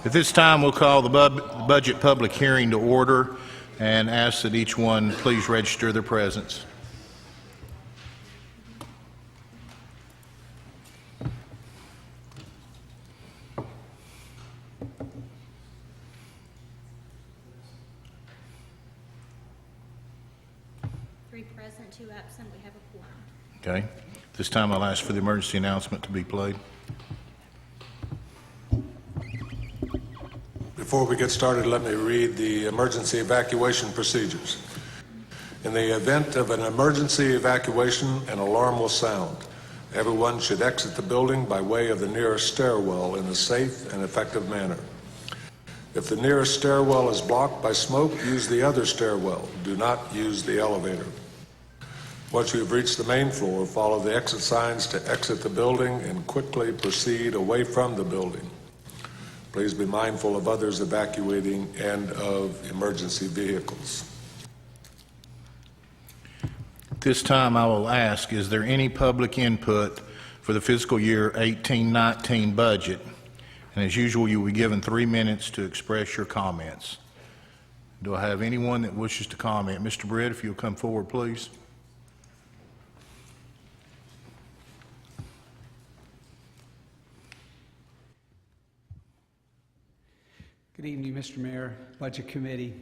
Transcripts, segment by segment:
At this time, we'll call the budget public hearing to order and ask that each one please register their presence. Three present, two absent. We have a quorum. Okay. At this time, I'll ask for the emergency announcement to be played. Before we get started, let me read the emergency evacuation procedures. In the event of an emergency evacuation, an alarm will sound. Everyone should exit the building by way of the nearest stairwell in a safe and effective manner. If the nearest stairwell is blocked by smoke, use the other stairwell. Do not use the elevator. Once you have reached the main floor, follow the exit signs to exit the building and quickly proceed away from the building. Please be mindful of others evacuating and of emergency vehicles. At this time, I will ask, is there any public input for the fiscal year 18-19 budget? And as usual, you will be given 3 minutes to express your comments. Do I have anyone that wishes to comment? Mr. Britt, if you'll come forward, please. Good evening, Mr. Mayor, Budget Committee.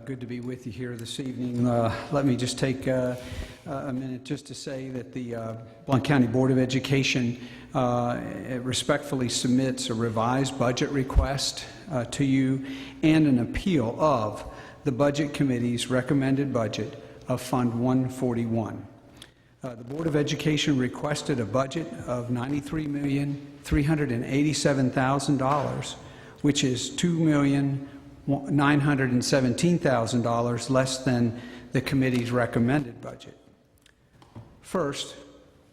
Good to be with you here this evening. Let me just take a minute just to say that the Blount County Board of Education respectfully submits a revised budget request to you and an appeal of the Budget Committee's recommended budget of Fund 141. The Board of Education requested a budget of $93,387,000, which is $2,917,000 less than the committee's recommended budget. First,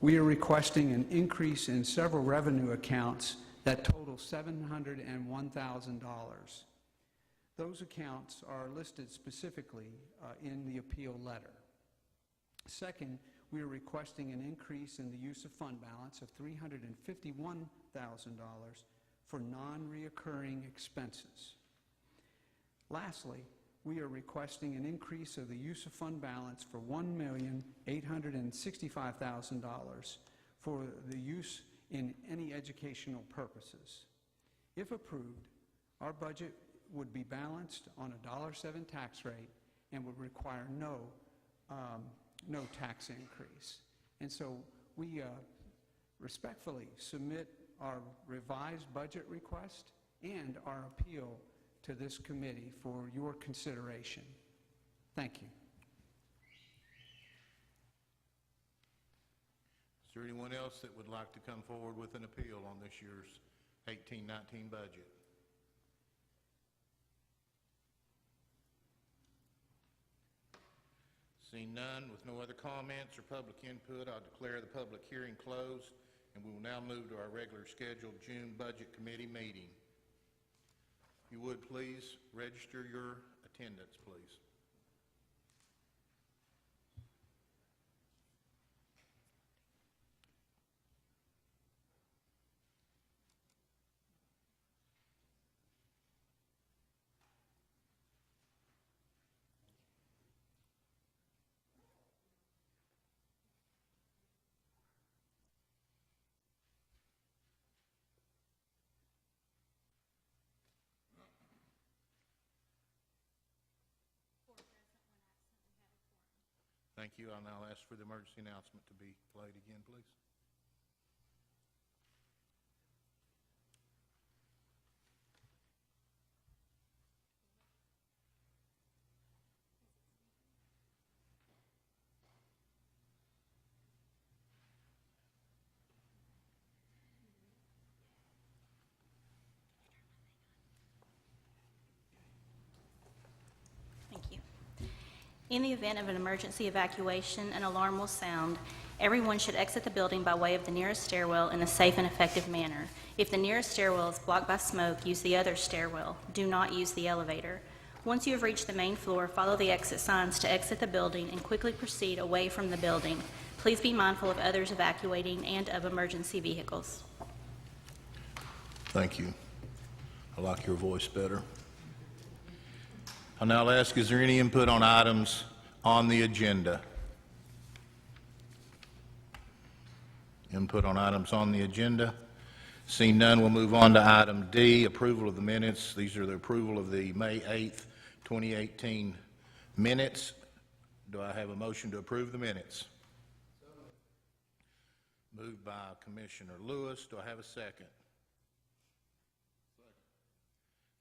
we are requesting an increase in several revenue accounts that total $701,000. Those accounts are listed specifically in the appeal letter. Second, we are requesting an increase in the use of fund balance of $351,000 for non-reoccurring expenses. Lastly, we are requesting an increase of the use of fund balance for $1,865,000 for the use in any educational purposes. If approved, our budget would be balanced on a $1.07 tax rate and would require no tax increase. And so we respectfully submit our revised budget request and our appeal to this committee for your consideration. Thank you. Is there anyone else that would like to come forward with an appeal on this year's 18-19 budget? Seeing none, with no other comments or public input, I'll declare the public hearing closed, and we will now move to our regular scheduled June Budget Committee meeting. If you would please register your attendance, please. Thank you. I'll now ask for the emergency announcement to be played again, please. In the event of an emergency evacuation, an alarm will sound. Everyone should exit the building by way of the nearest stairwell in a safe and effective manner. If the nearest stairwell is blocked by smoke, use the other stairwell. Do not use the elevator. Once you have reached the main floor, follow the exit signs to exit the building and quickly proceed away from the building. Please be mindful of others evacuating and of emergency vehicles. Thank you. I like your voice better. I'll now ask, is there any input on items on the agenda? Input on items on the agenda? Seeing none, we'll move on to item D, approval of the minutes. These are the approval of the May 8th, 2018 minutes. Do I have a motion to approve the minutes? Moved by Commissioner Lewis. Do I have a second?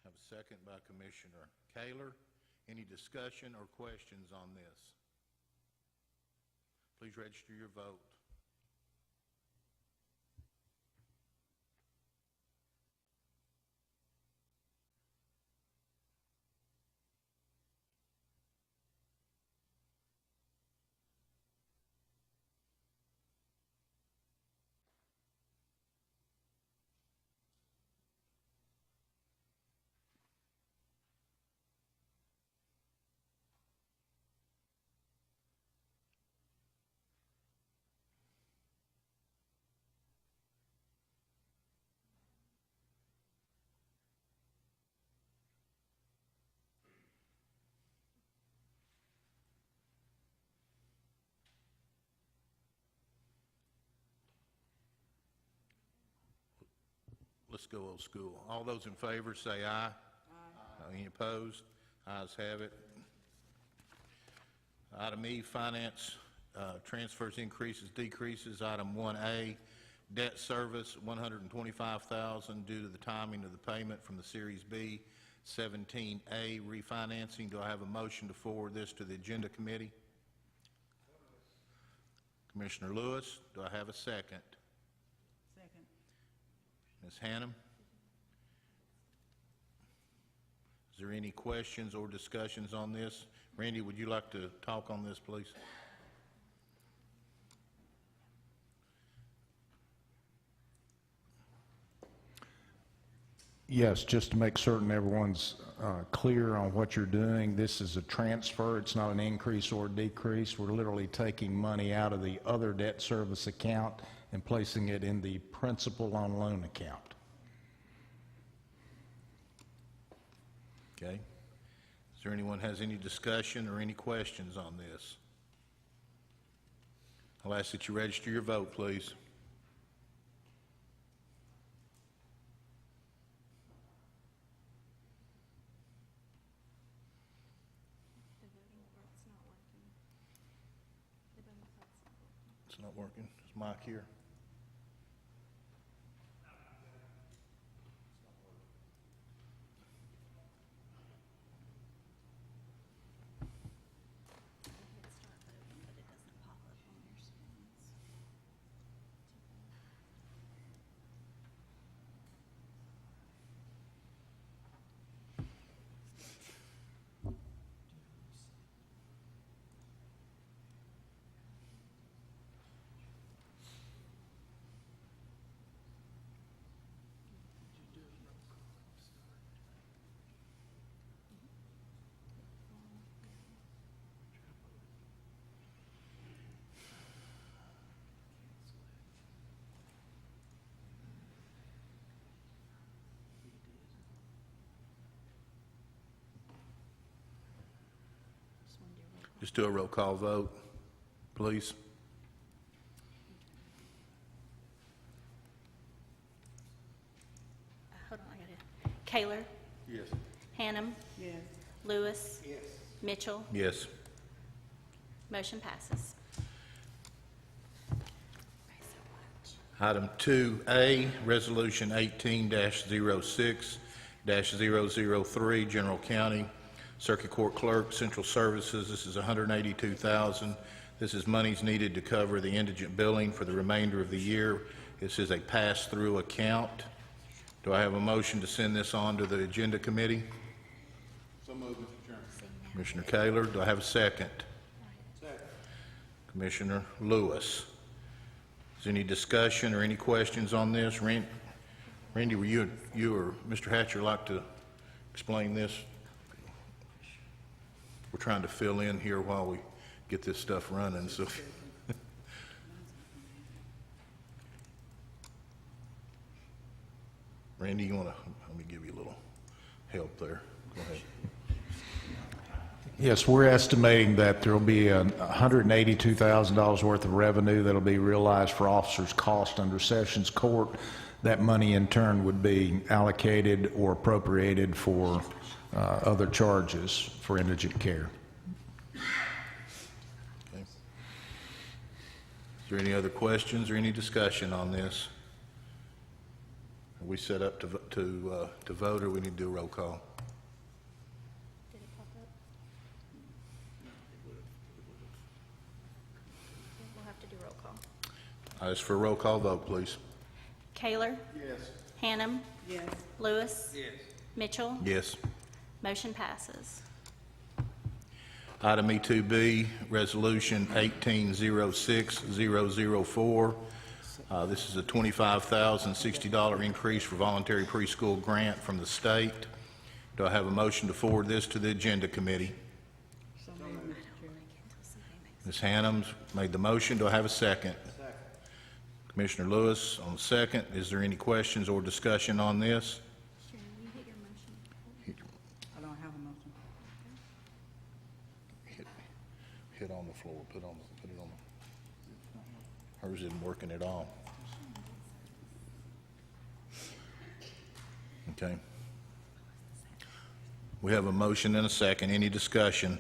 Have a second by Commissioner Kaler. Any discussion or questions on this? Please register your vote. Let's go old school. All those in favor say aye. Aye. Any opposed? Ayes have it. Item E, finance, transfers, increases, decreases. Item 1A, debt service, $125,000 due to the timing of the payment from the Series B 17A refinancing. Do I have a motion to forward this to the Agenda Committee? Commissioner Lewis, do I have a second? Second. Ms. Hannum? Is there any questions or discussions on this? Randy, would you like to talk on this, please? Yes, just to make certain everyone's clear on what you're doing, this is a transfer. It's not an increase or decrease. We're literally taking money out of the other debt service account and placing it in the principal on loan account. Okay. Is there anyone has any discussion or any questions on this? I'll ask that you register your vote, please. It's not working. Is Mike here? Just do a roll call vote, please. Hold on, I got it. Kaler? Yes. Hannum? Yes. Lewis? Yes. Mitchell? Yes. Motion passes. Item 2A, Resolution 18-06-003, General County, Circuit Court Clerk, Central Services. This is $182,000. This is monies needed to cover the indigent billing for the remainder of the year. This is a pass-through account. Do I have a motion to send this on to the Agenda Committee? So moved, Mr. Chairman. Commissioner Kaler, do I have a second? Second. Commissioner Lewis. Is there any discussion or any questions on this? Randy, were you or Mr. Hatcher like to explain this? We're trying to fill in here while we get this stuff running, so. Randy, you want to, let me give you a little. help there. Go ahead. Yes, we're estimating that there'll be $182,000 worth of revenue that'll be realized for officers' cost under Sessions Court. That money in turn would be allocated or appropriated for other charges for indigent care. Okay. Is there any other questions or any discussion on this? Are we set up to vote, or we need to do a roll call? Did it pop up? We'll have to do roll call. I ask for a roll call vote, please. Kaler? Yes. Hannum? Yes. Lewis? Yes. Mitchell? Yes. Motion passes. Item E2B, Resolution 1806004. This is a $25,060 increase for voluntary preschool grant from the state. Do I have a motion to forward this to the Agenda Committee? So moved, Mr. Chair. Ms. Hannams made the motion. Do I have a second? Second. Commissioner Lewis on the second. Is there any questions or discussion on this? I don't have a motion. Hit on the floor. Put it on. Hers isn't working at all. Okay. We have a motion and a second. Any discussion?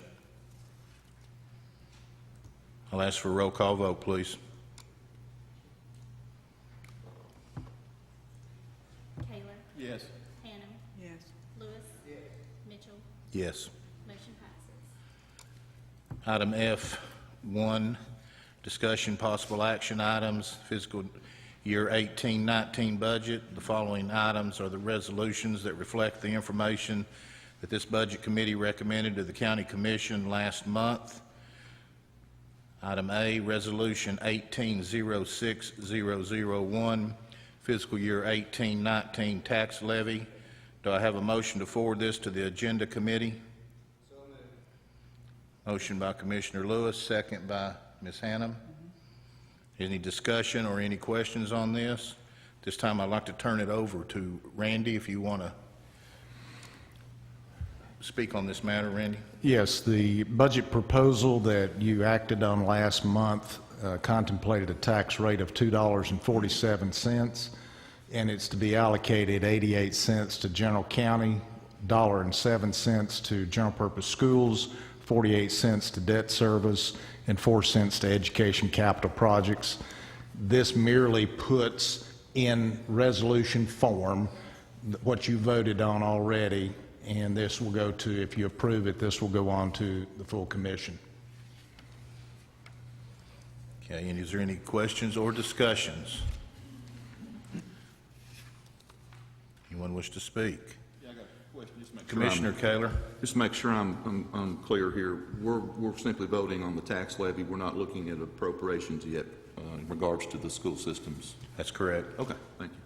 I'll ask for a roll call vote, please. Kaler? Yes. Hannum? Yes. Lewis? Yes. Mitchell? Yes. Motion passes. Item F1, discussion possible action items, fiscal year 18-19 budget. The following items are the resolutions that reflect the information that this budget committee recommended to the county commission last month. Item A, Resolution 1806001, fiscal year 18-19 tax levy. Do I have a motion to forward this to the Agenda Committee? So moved. Motion by Commissioner Lewis, second by Ms. Hannum. Any discussion or any questions on this? This time I'd like to turn it over to Randy if you want to speak on this matter, Randy. Yes, the budget proposal that you acted on last month contemplated a tax rate of $2.47, and it's to be allocated 88 cents to general county, $1.07 to general purpose schools, 48 cents to debt service, and 4 cents to education capital projects. This merely puts in resolution form what you voted on already, and this will go to, if you approve it, this will go on to the full commission. Okay, and is there any questions or discussions? Anyone wish to speak? Yeah, I got a question. Just make sure Commissioner Kaler? Just make sure I'm clear here. We're simply voting on the tax levy. We're not looking at appropriations yet in regards to the school systems. That's correct. Okay, thank you.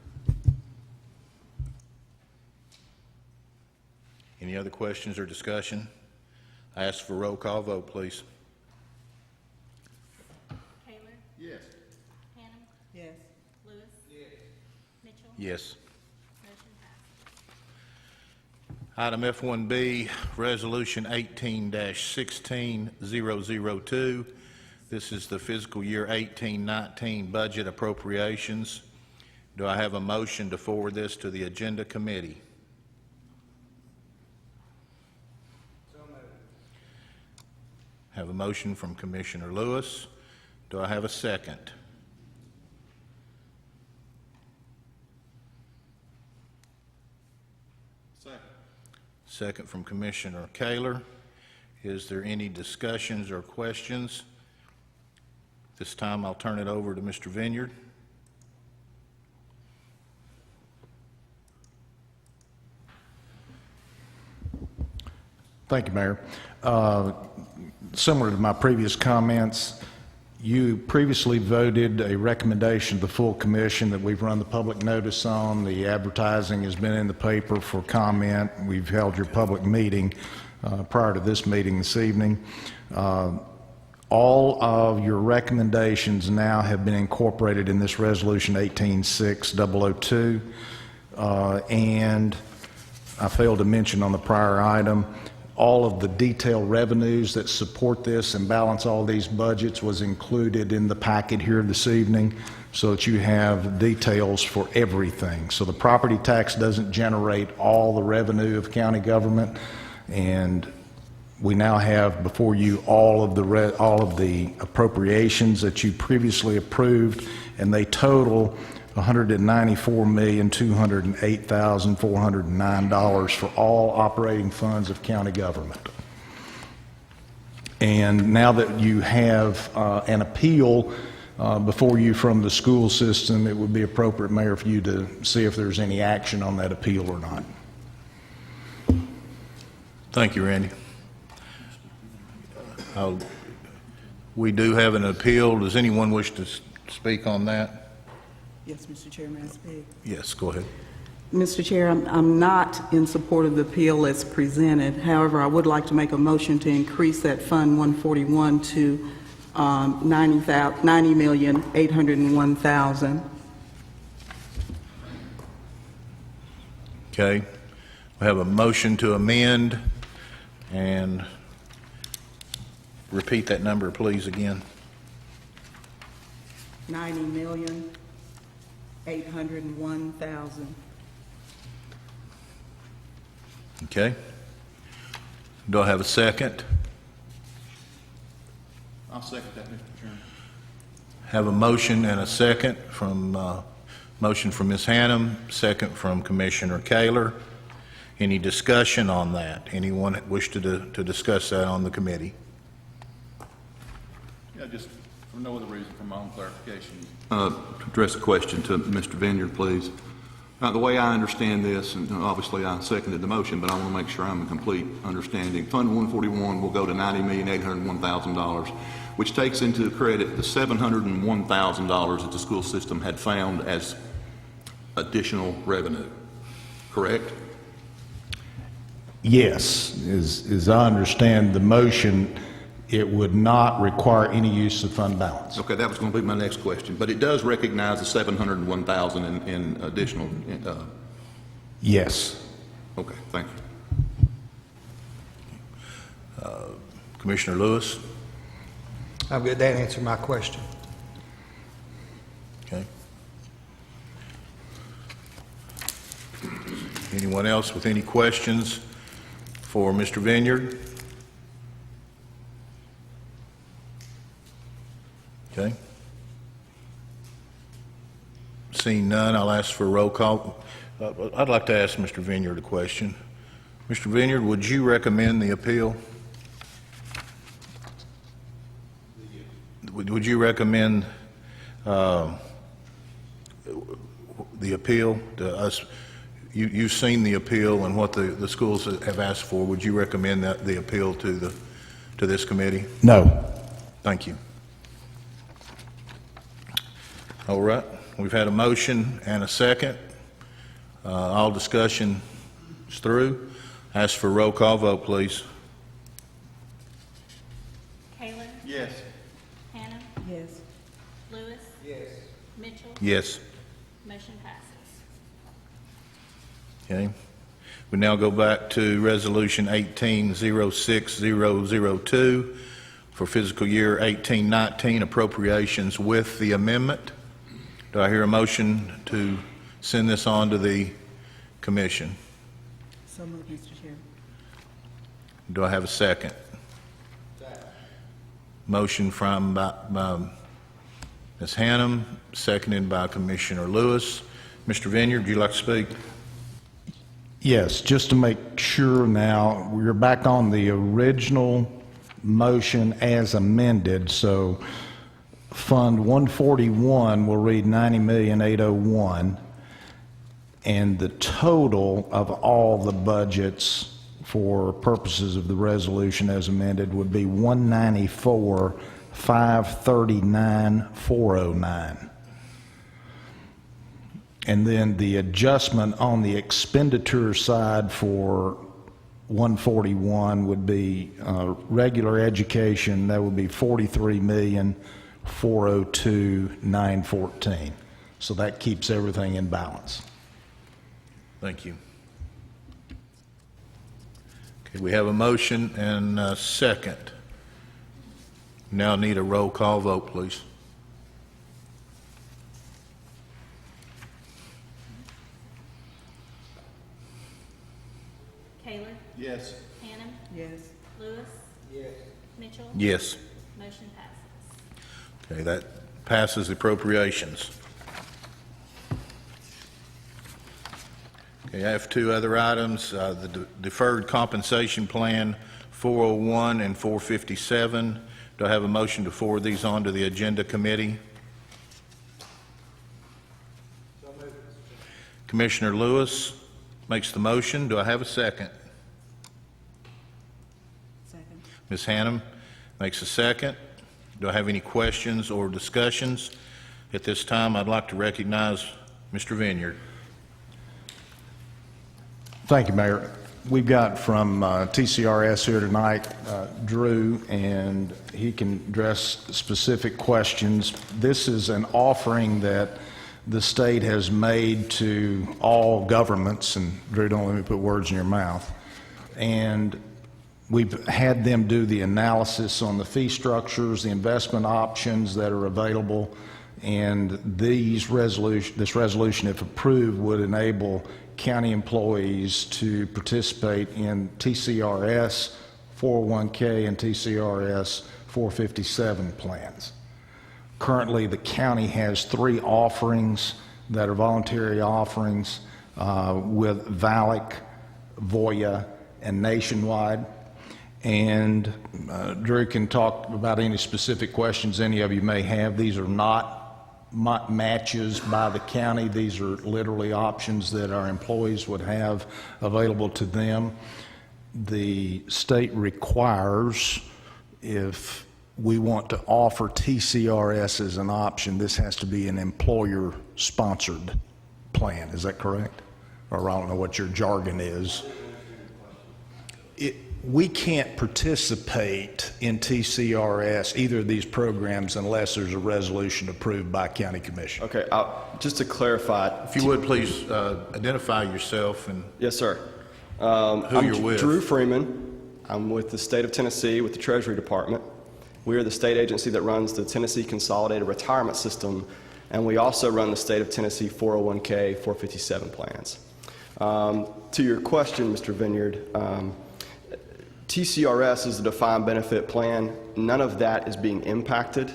Any other questions or discussion? I ask for a roll call vote, please. Kaler? Yes. Hannum? Yes. Lewis? Yes. Mitchell? Yes. Motion passes. Item F1B, Resolution 18-16002. This is the fiscal year 18-19 budget appropriations. Do I have a motion to forward this to the Agenda Committee? So moved. Have a motion from Commissioner Lewis. Do I have a second? Second from Commissioner Kaler. Is there any discussions or questions? This time I'll turn it over to Mr. Vineyard. Thank you, Mayor. Similar to my previous comments, you previously voted a recommendation to the full commission that we've run the public notice on. The advertising has been in the paper for comment. We've held your public meeting prior to this meeting this evening. All of your recommendations now have been incorporated in this resolution 18-6002, and I failed to mention on the prior item, all of the detailed revenues that support this and balance all these budgets was included in the packet here this evening, so that you have details for everything. So the property tax doesn't generate all the revenue of county government, and we now have before you all of the appropriations that you previously approved, and they total $194,208,409 for all operating funds of county government. And now that you have an appeal before you from the school system, it would be appropriate, Mayor, for you to see if there's any action on that appeal or not. Thank you, Randy. We do have an appeal. Does anyone wish to speak on that? Yes, Mr. Chair, may I speak? Yes, go ahead. Mr. Chair, I'm not in support of the appeal as presented. However, I would like to make a motion to increase that Fund 141 to $90,801,000. Okay. We have a motion to amend, and repeat that number, please, again. $90,801,000. Okay. Do I have a second? I'll second that, Mr. Chairman. Have a motion and a second from, motion from Ms. Hannum, second from Commissioner Kaler. Any discussion on that? Anyone wish to discuss that on the committee? Yeah, just for no other reason, for my own clarification. To address a question to Mr. Vineyard, please. The way I understand this, and obviously I seconded the motion, but I want to make sure I'm in complete understanding. Fund 141 will go to $90,801,000, which takes into credit the $701,000 that the school system had found as additional revenue, correct? Yes, as I understand the motion, it would not require any use of fund balance. Okay, that was going to be my next question, but it does recognize the $701,000 in additional, Yes. okay, thank you. Commissioner Lewis? I'm good. That answered my question. Okay. Anyone else with any questions for Mr. Vineyard? Okay. Seeing none, I'll ask for a roll call. I'd like to ask Mr. Vineyard a question. Mr. Vineyard, would you recommend the appeal? Would you recommend the appeal to us? You've seen the appeal and what the schools have asked for. Would you recommend that the appeal to this committee? No. Thank you. All right, we've had a motion and a second. All discussion is through. Ask for a roll call vote, please. Kaler? Yes. Hannah? Yes. Lewis? Yes. Mitchell? Yes. Motion passes. Okay. We now go back to Resolution 18-06002 for fiscal year 18-19 appropriations with the amendment. Do I hear a motion to send this on to the commission? So moved, Mr. Chair. Do I have a second? Motion from by Ms. Hannum, seconded by Commissioner Lewis. Mr. Vineyard, would you like to speak? Yes, just to make sure now, we're back on the original motion as amended, so Fund 141 will read $90,801,000, and the total of all the budgets for purposes of the resolution as amended would be $194,539,409. And then the adjustment on the expenditure side for 141 would be regular education, that would be $43,402,914. So that keeps everything in balance. Thank you. Okay, we have a motion and a second. Now need a roll call vote, please. Kaler. Yes. Hannum. Yes. Lewis. Yes. Mitchell. Yes. Motion passes. Okay, that passes appropriations. Okay, I have two other items, the deferred compensation plan 401 and 457. Do I have a motion to forward these on to the agenda committee? Commissioner Lewis makes the motion. Do I have a second? Second. Ms. Hannum makes a second. Do I have any questions or discussions? At this time, I'd like to recognize Mr. Vineyard. Thank you, Mayor. We've got from TCRS here tonight, Drew, and he can address specific questions. This is an offering that the state has made to all governments, and Drew, don't let me put words in your mouth. And we've had them do the analysis on the fee structures, the investment options that are available, and this resolution, if approved, would enable county employees to participate in TCRS 401K and TCRS 457 plans. Currently, the county has 3 offerings that are voluntary offerings with VALIC, Voya, and Nationwide. And Drew can talk about any specific questions any of you may have. These are not matches by the county. These are literally options that our employees would have available to them. The state requires, if we want to offer TCRS as an option, this has to be an employer-sponsored plan. Is that correct? Or I don't know what your jargon is. We can't participate in TCRS, either of these programs, unless there's a resolution approved by county commission. Okay, just to clarify. If you would, please identify yourself and Yes, sir. who you're with. Drew Freeman. I'm with the state of Tennessee with the Treasury Department. We are the state agency that runs the Tennessee Consolidated Retirement System, and we also run the state of Tennessee 401K 457 plans. To your question, Mr. Vineyard, TCRS is a defined benefit plan. None of that is being impacted.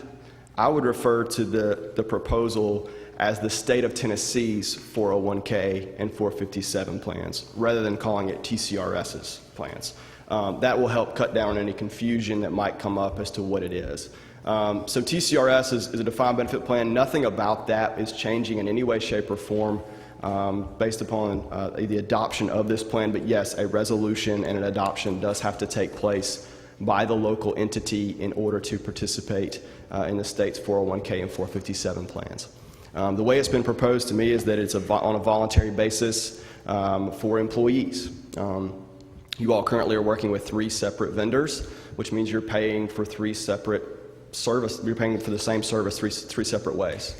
I would refer to the proposal as the state of Tennessee's 401K and 457 plans, rather than calling it TCRS's plans. That will help cut down on any confusion that might come up as to what it is. So TCRS is a defined benefit plan. Nothing about that is changing in any way, shape, or form based upon the adoption of this plan. But yes, a resolution and an adoption does have to take place by the local entity in order to participate in the state's 401K and 457 plans. The way it's been proposed to me is that it's on a voluntary basis for employees. You all currently are working with 3 separate vendors, which means you're paying for 3 separate service. You're paying for the same service three separate ways,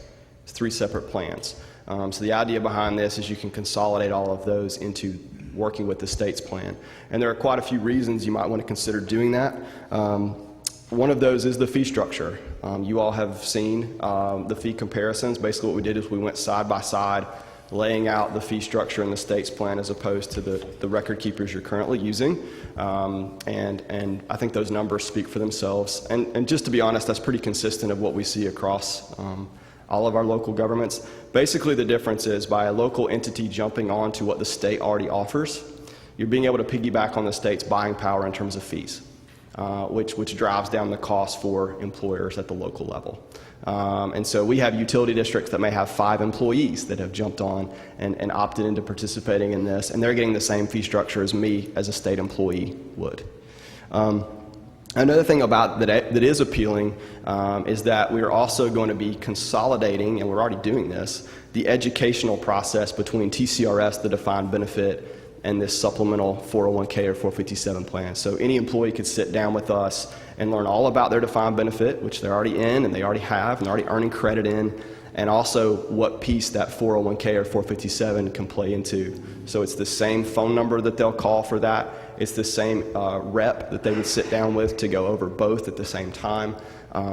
3 separate plans. So the idea behind this is you can consolidate all of those into working with the state's plan. And there are quite a few reasons you might want to consider doing that. One of those is the fee structure. You all have seen the fee comparisons. Basically what we did is we went side by side, laying out the fee structure in the state's plan as opposed to the record keepers you're currently using. And I think those numbers speak for themselves. And just to be honest, that's pretty consistent of what we see across all of our local governments. Basically the difference is by a local entity jumping on to what the state already offers, you're being able to piggyback on the state's buying power in terms of fees, which drives down the cost for employers at the local level. And so we have utility districts that may have 5 employees that have jumped on and opted into participating in this, and they're getting the same fee structure as me as a state employee would. Another thing about that is appealing is that we're also going to be consolidating, and we're already doing this, the educational process between TCRS, the defined benefit, and this supplemental 401K or 457 plan. So any employee could sit down with us and learn all about their defined benefit, which they're already in and they already have and they're already earning credit in, and also what piece that 401K or 457 can play into. So it's the same phone number that they'll call for that. It's the same rep that they would sit down with to go over both at the same time.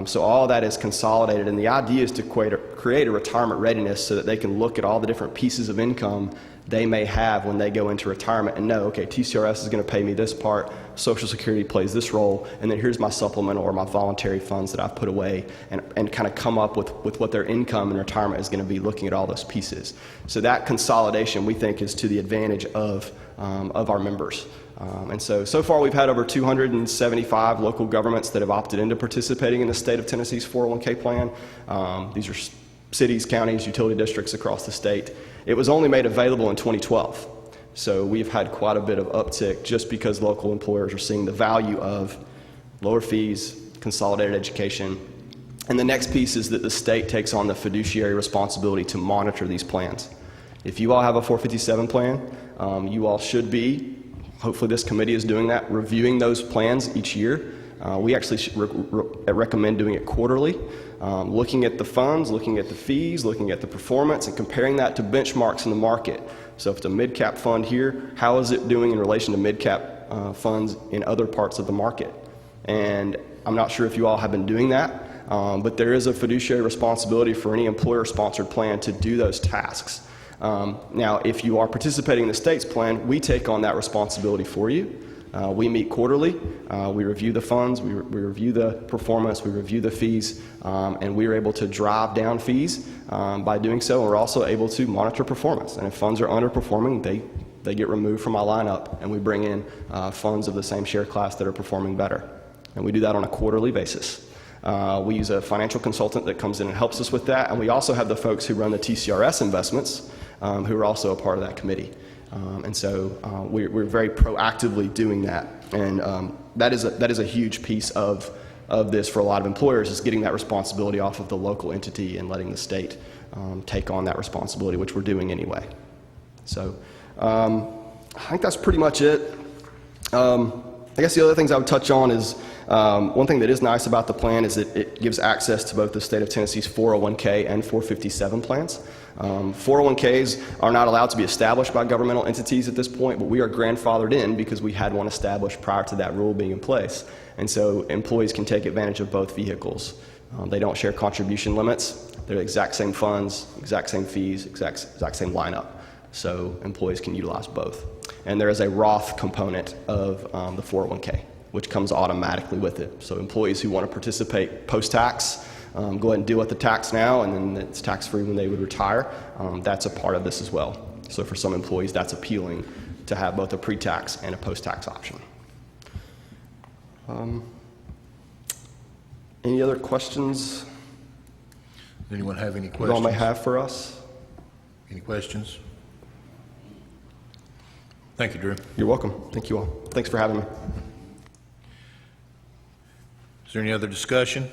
So all of that is consolidated, and the idea is to create a retirement readiness so that they can look at all the different pieces of income they may have when they go into retirement and know, okay, TCRS is going to pay me this part, Social Security plays this role, and then here's my supplemental or my voluntary funds that I've put away, and kind of come up with what their income in retirement is going to be, looking at all those pieces. So that consolidation, we think, is to the advantage of our members. And so far we've had over 275 local governments that have opted into participating in the state of Tennessee's 401k plan. These are cities, counties, utility districts across the state. It was only made available in 2012. So we've had quite a bit of uptick just because local employers are seeing the value of lower fees, consolidated education. And the next piece is that the state takes on the fiduciary responsibility to monitor these plans. If you all have a 457 plan, you all should be, hopefully this committee is doing that, reviewing those plans each year. We actually recommend doing it quarterly, looking at the funds, looking at the fees, looking at the performance, and comparing that to benchmarks in the market. So if it's a mid-cap fund here, how is it doing in relation to mid-cap funds in other parts of the market? And I'm not sure if you all have been doing that, but there is a fiduciary responsibility for any employer-sponsored plan to do those tasks. Now, if you are participating in the state's plan, we take on that responsibility for you. We meet quarterly, we review the funds, we review the performance, we review the fees, and we are able to drive down fees by doing so. And we're also able to monitor performance. And if funds are underperforming, they get removed from our lineup, and we bring in funds of the same share class that are performing better. And we do that on a quarterly basis. We use a financial consultant that comes in and helps us with that. And we also have the folks who run the TCRS investments who are also a part of that committee. And so we're very proactively doing that, and that is a huge piece of this for a lot of employers, is getting that responsibility off of the local entity and letting the state take on that responsibility, which we're doing anyway. So I think that's pretty much it. I guess the other things I would touch on is one thing that is nice about the plan is that it gives access to both the state of Tennessee's 401k and 457 plans. 401ks are not allowed to be established by governmental entities at this point, but we are grandfathered in because we had one established prior to that rule being in place. And so employees can take advantage of both vehicles. They don't share contribution limits. They're the exact same funds, exact same fees, exact same lineup. So employees can utilize both. And there is a Roth component of the 401k, which comes automatically with it. So employees who want to participate post-tax, go ahead and deal with the tax now, and then it's tax-free when they would retire. That's a part of this as well. So for some employees, that's appealing to have both a pre-tax and a post-tax option. Any other questions? Does anyone have any You questions? all may have for us? Any questions? Thank you, Drew. You're welcome. Thank you all. Thanks for having me. Is there any other discussion?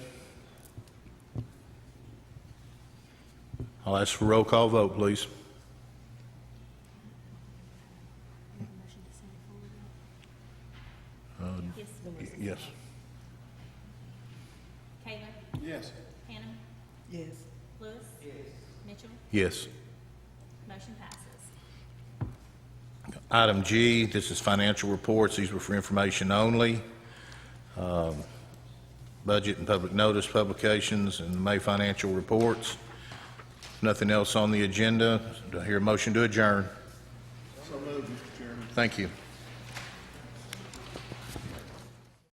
I'll ask for a roll call vote, please. Yes. Taylor? Yes. Hannah? Yes. Lewis? Yes. Mitchell? Yes. Motion passes. Item G, this is financial reports. These were for information only. Budget and public notice publications and the May financial reports. Nothing else on the agenda. Do I hear a motion to adjourn? So moved, Mr. Chairman. Thank you.